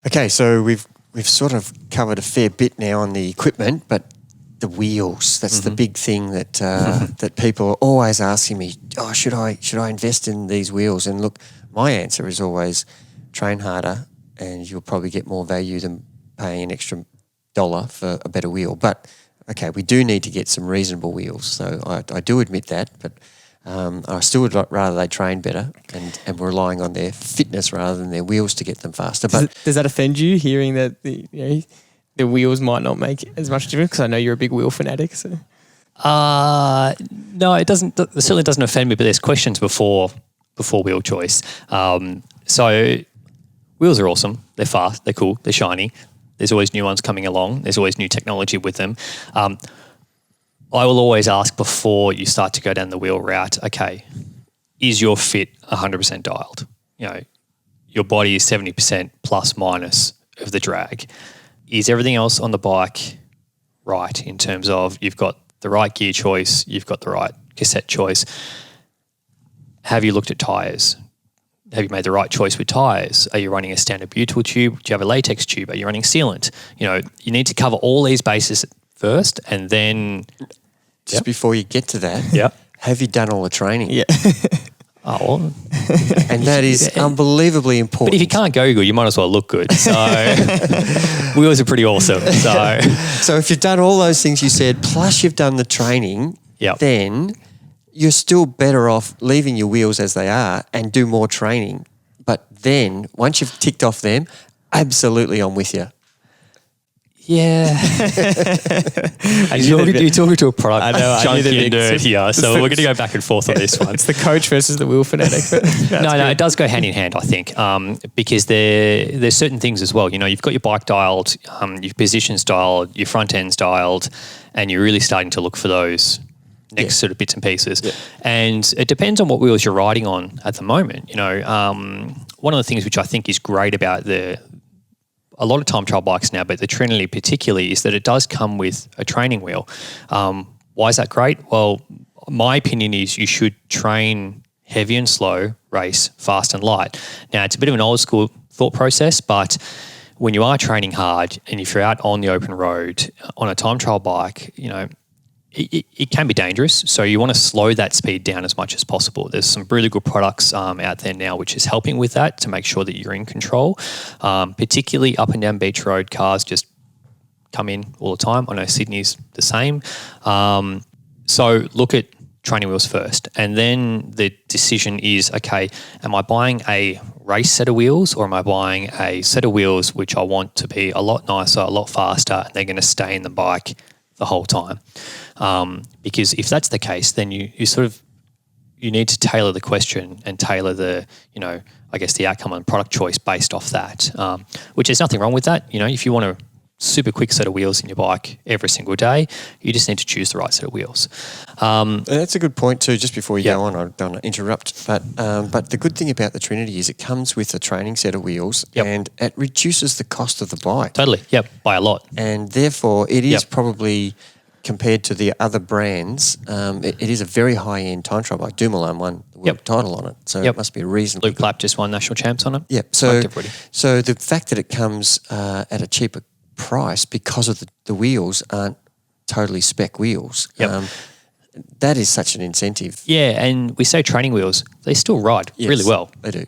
Okay, so we've sort of covered a fair bit now on the equipment, but the wheels, that's the big thing that that people are always asking me, oh, should I invest in these wheels? And look, my answer is always train harder and you'll probably get more value than paying an extra dollar for a better wheel. But, okay, we do need to get some reasonable wheels. So I do admit that, but I still would rather they train better and we're relying on their fitness rather than their wheels to get them faster. But does that offend you, hearing that the wheels might not make as much difference? Because I know you're a big wheel fanatic. So. No, it doesn't. It certainly doesn't offend me. But there's questions before wheel choice. So wheels are awesome. They're fast. They're cool. They're shiny. There's always new ones coming along. There's always new technology with them. I will always ask before you start to go down the wheel route. Okay, is your fit 100% dialed? Your body is 70% plus minus of the drag. Is everything else on the bike right in terms of you've got the right gear choice, you've got the right cassette choice? Have you looked at tyres? Have you made the right choice with tyres? Are you running a standard butyl tube? Do you have a latex tube? Are you running sealant? You need to cover all these bases first, and then just before you get to that, have you done all the training? Yeah. Oh, well, and that is unbelievably important. But if you can't go good, you might as well look good. So wheels are pretty awesome. So if you've done all those things you said, plus you've done the training, then you're still better off leaving your wheels as they are and do more training. But then once you've ticked off them, absolutely I'm with you. Yeah. You're talking to a product junkie and nerd here, so we're going to go back and forth on this one. It's the coach versus the wheel fanatic. No, it does go hand in hand, I think, because there's certain things as well. You've got your bike dialed, your positions dialed, your front end's dialed, and you're really starting to look for those next sort of bits and pieces. Yeah. And it depends on what wheels you're riding on at the moment. One of the things which I think is great about a lot of time trial bikes now, but the Trinity particularly, is that it does come with a training wheel. Why is that great? Well, my opinion is you should train heavy and slow, race fast and light. Now, it's a bit of an old school thought process, but when you are training hard and if you're out on the open road on a time trial bike, it can be dangerous. So you want to slow that speed down as much as possible. There's some really good products out there now which is helping with that to make sure that you're in control. Particularly up and down beach road, cars just come in all the time. I know Sydney's the same. So look at training wheels first. And then the decision is, okay, am I buying a race set of wheels or am I buying a set of wheels which I want to be a lot nicer, a lot faster, and they're going to stay in the bike the whole time? Because if that's the case, then you need to tailor the question and tailor the, the outcome and product choice based off that, which there's nothing wrong with that. If you want a super quick set of wheels in your bike every single day, you just need to choose the right set of wheels. That's a good point too, just before you go on, I don't want to interrupt, but the good thing about the Trinity is it comes with a training set of wheels and it reduces the cost of the bike. Totally, by a lot. And therefore it is probably, compared to the other brands, it is a very high-end time trial bike. Dumoulin won the world title on it, so it must be a reasonably Luke Clapp just won national champs on it. Yep. So the fact that it comes at a cheaper price because of the wheels aren't totally spec wheels. That is such an incentive. Yeah, and we say training wheels, they still ride really well. They do.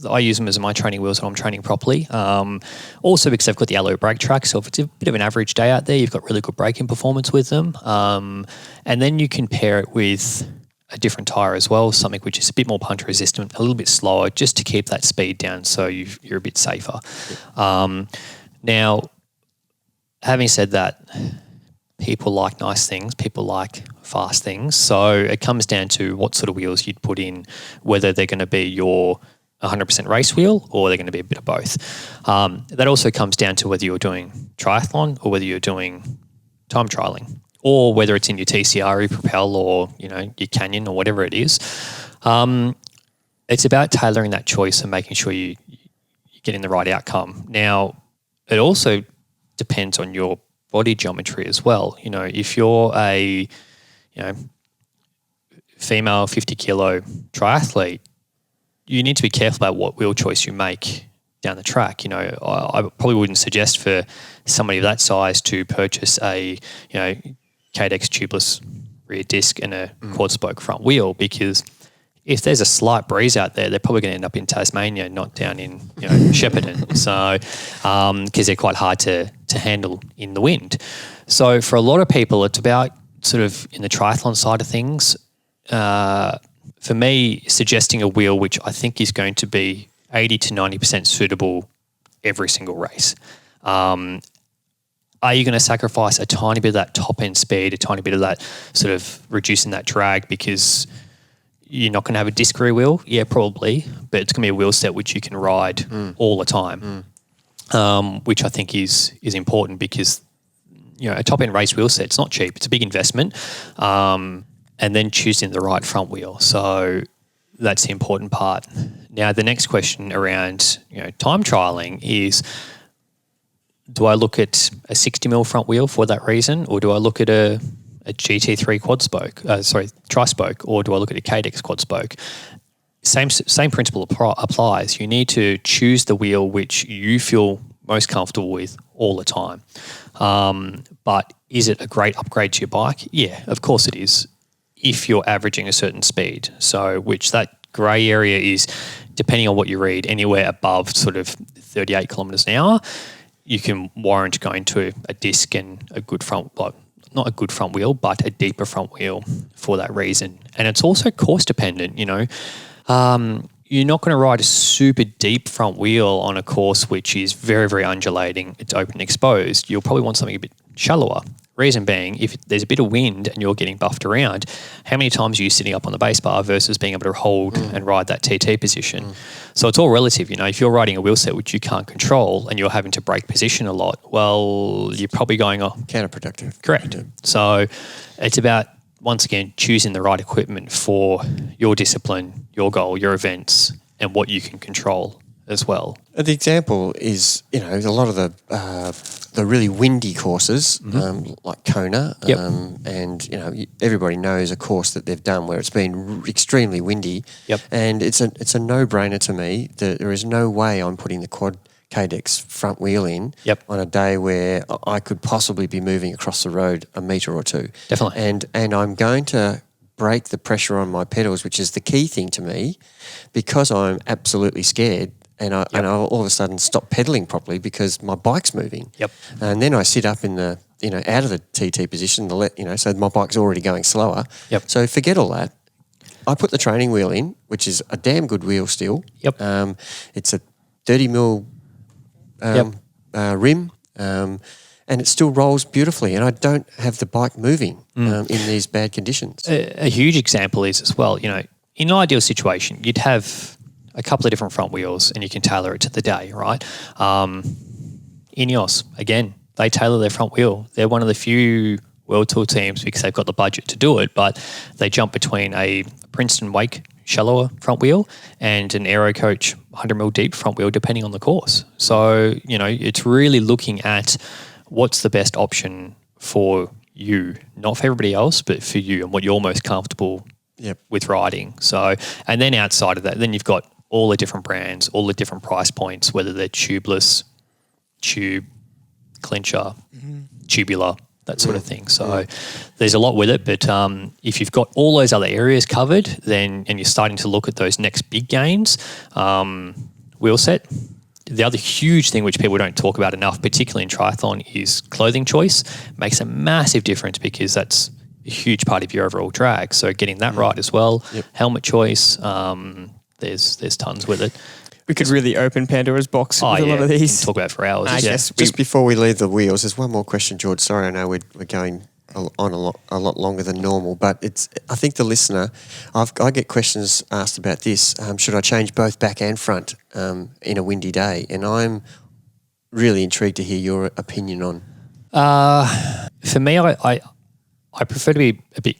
I use them as my training wheels when I'm training properly. Also because they've got the alloy brake track, so if it's a bit of an average day out there, you've got really good braking performance with them. And then you can pair it with a different tyre as well, something which is a bit more punch resistant, a little bit slower, just to keep that speed down so you're a bit safer. Now, having said that, people like nice things, people like fast things. So it comes down to what sort of wheels you'd put in, whether they're going to be your 100% race wheel or they're going to be a bit of both. That also comes down to whether you're doing triathlon or whether you're doing time trialing, or whether it's in your TCR, Propel, or your Canyon or whatever it is. It's about tailoring that choice and making sure you're getting the right outcome. Now, it also depends on your body geometry as well. If you're a female 50 kilo triathlete, you need to be careful about what wheel choice you make down the track. I probably wouldn't suggest for somebody of that size to purchase a Cadex tubeless rear disc and a quad spoke front wheel, because if there's a slight breeze out there, they're probably going to end up in Tasmania, not down in Shepparton. So, because they're quite hard to handle in the wind. So for a lot of people, it's about sort of in the triathlon side of things. For me, suggesting a wheel which I think is going to be 80 to 90% suitable every single race. Are you going to sacrifice a tiny bit of that top end speed, a tiny bit of that sort of reducing that drag because you're not going to have a disc rear wheel? Yeah, probably, but it's going to be a wheel set which you can ride all the time, which I think is important, because a top end race wheel set, it's not cheap. It's a big investment, and then choosing the right front wheel. So that's the important part. Now, the next question around time trialing is, do I look at a 60mm front wheel for that reason, or do I look at a GT3 tri-spoke, or do I look at a Cadex quad spoke? Same principle applies. You need to choose the wheel which you feel most comfortable with all the time. But is it a great upgrade to your bike? Yeah, of course it is, if you're averaging a certain speed. So which that grey area is, depending on what you read, anywhere above sort of 38 kilometres an hour, you can warrant going to a disc and a good front, not a good front wheel, but a deeper front wheel for that reason. And it's also course dependent, you're not going to ride a super deep front wheel on a course which is very, very undulating, it's open and exposed. You'll probably want something a bit shallower. Reason being, if there's a bit of wind and you're getting buffed around, how many times are you sitting up on the base bar versus being able to hold and ride that TT position? So it's all relative. If you're riding a wheel set which you can't control and you're having to break position a lot, well, you're probably going off. Counterproductive. Correct. So it's about, once again, choosing the right equipment for your discipline, your goal, your events, and what you can control as well. The example is, a lot of the really windy courses, like Kona, and everybody knows a course that they've done where it's been extremely windy, and it's a no-brainer to me that there is no way I'm putting the quad Cadex front wheel in on a day where I could possibly be moving across the road a metre or two. Definitely. And I'm going to break the pressure on my pedals, which is the key thing to me, because I'm absolutely scared. And I'll all of a sudden stop pedaling properly because my bike's moving. And then I sit up in the, out of the TT position, so my bike's already going slower. So forget all that. I put the training wheel in, which is a damn good wheel still. It's a 30mm rim, and it still rolls beautifully, and I don't have the bike moving in these bad conditions. A huge example is as well, in an ideal situation, you'd have a couple of different front wheels and you can tailor it to the day, right? Ineos, again, they tailor their front wheel. They're one of the few World Tour teams, because they've got the budget to do it, but they jump between a Princeton Wake shallower front wheel and an Aero Coach 100mm deep front wheel, depending on the course. So, it's really looking at what's the best option for you, not for everybody else, but for you and what you're most comfortable with riding. So, and then outside of that, then you've got all the different brands, all the different price points, whether they're tubeless, tube, clincher, tubular, that sort of thing. So there's a lot with it, but if you've got all those other areas covered, then and you're starting to look at those next big gains, wheel set. The other huge thing which people don't talk about enough, particularly in triathlon, is clothing choice. Makes a massive difference, because that's a huge part of your overall drag. So getting that right as well. Helmet choice, there's tons with it. We could really open Pandora's box with a lot of these. We can talk about it for hours. I guess Just before we leave the wheels, there's one more question, George. Sorry, I know we're going on a lot longer than normal, but I think the listener, I get questions asked about this. Should I change both back and front in a windy day? And I'm really intrigued to hear your opinion on. For me, I prefer to be a bit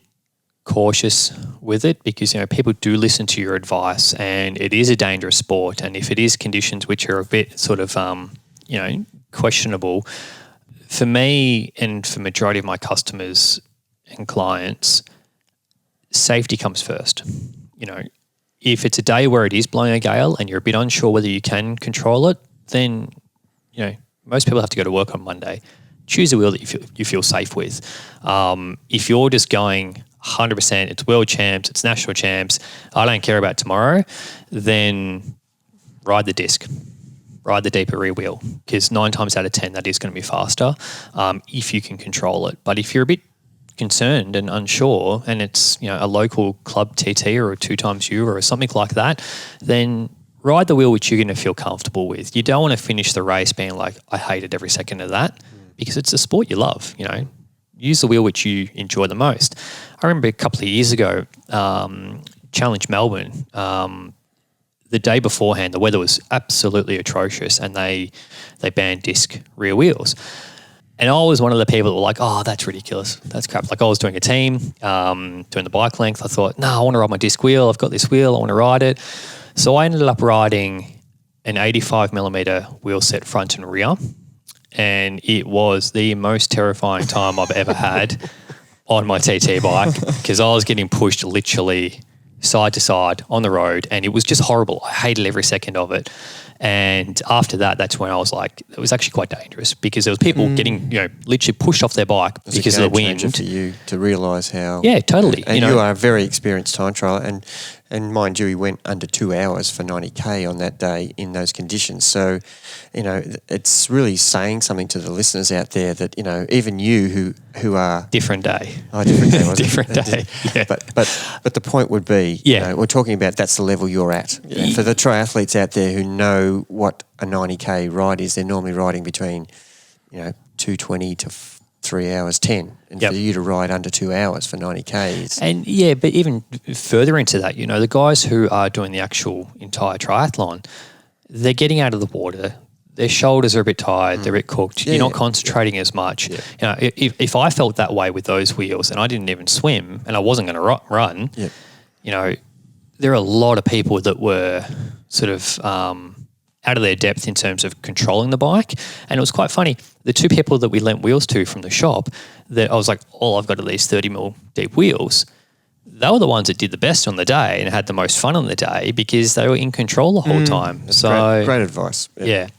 cautious with it, because people do listen to your advice, and it is a dangerous sport. And if it is conditions which are a bit sort of questionable, for me and for majority of my customers and clients, safety comes first. If it's a day where it is blowing a gale and you're a bit unsure whether you can control it, then, most people have to go to work on Monday. Choose a wheel that you feel safe with. If you're just going 100%, it's world champs, it's national champs, I don't care about tomorrow, then ride the disc. Ride the deeper rear wheel, because 9 times out of 10 that is going to be faster if you can control it. But if you're a bit concerned and unsure, and it's a local club TT or a 2XU or something like that, then ride the wheel which you're going to feel comfortable with. You don't want to finish the race being like, I hated every second of that, because it's a sport you love. Use the wheel which you enjoy the most. I remember a couple of years ago, Challenge Melbourne. The day beforehand, the weather was absolutely atrocious, and they banned disc rear wheels. And I was one of the people that were like, oh, that's ridiculous. That's crap. Like, I was doing a team, doing the bike length. I thought, no, I want to ride my disc wheel. I've got this wheel. I want to ride it. So I ended up riding an 85 millimeter wheel set front and rear. And it was the most terrifying time I've ever had on my TT bike, because I was getting pushed literally side to side on the road, and it was just horrible. I hated every second of it. And after that, that's when I was like, it was actually quite dangerous, because there was people getting, literally pushed off their bike because of the wind. For you to realise how... Yeah, totally. And you are a very experienced time trialer, and mind you, he went under 2 hours for 90K on that day in those conditions. So, it's really saying something to the listeners out there that, even you who are... Different day. Oh, different day, wasn't Different it? day, yeah. But the point would be, we're talking about that's the level you're at. Yeah. For the triathletes out there who know what a 90K ride is, they're normally riding between, 220 to 3 hours 10. And for you to ride under 2 hours for 90K And but even further into that, the guys who are doing the actual entire triathlon, they're getting out of the water. Their shoulders are a bit tired. They're a bit cooked. You're not concentrating as much. Yeah. If I felt that way with those wheels and I didn't even swim and I wasn't going to run, there are a lot of people that were sort of out of their depth in terms of controlling the bike. And it was quite funny. The two people that we lent wheels to from the shop, that I was like, I've got at least 30 mil deep wheels. They were the ones that did the best on the day and had the most fun on the day, because they were in control the whole time. So great advice. Yeah.